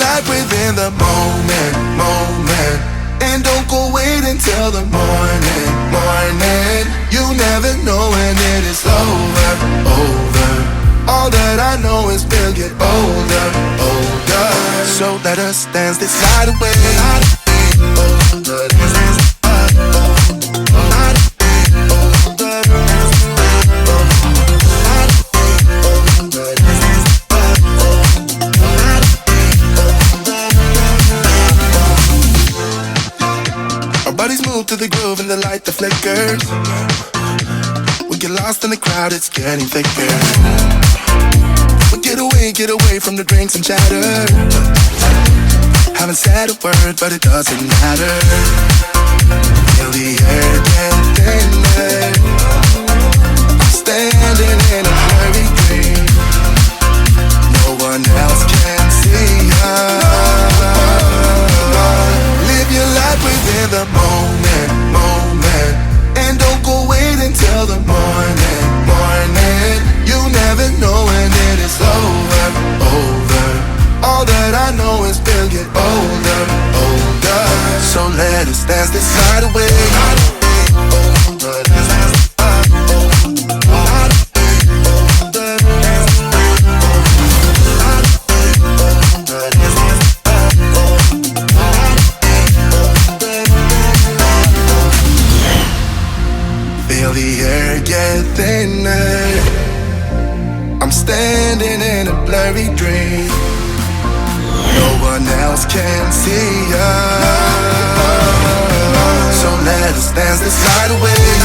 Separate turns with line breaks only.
life within the moment, moment. And don't go wait until the morning, morning. You never know when it is over, over. All that I know is we'll get older, older. So let us dance this night away. Our bodies move to the groove and the light that flickers. We get lost in the crowd, it's getting thicker. We get away from the drinks and chatter. Haven't said a word, but it doesn't matter. Feel the air get thinner. I'm standing in a blurry dream. No one else can see us. Live your life within the moment, moment. And don't go wait until the morning, morning. You never know when it is over, over. All that I know is we'll get older, older. So let us dance this night away. Feel the air get thinner. I'm standing in a blurry dream. No one else can see us. So let us dance this night away.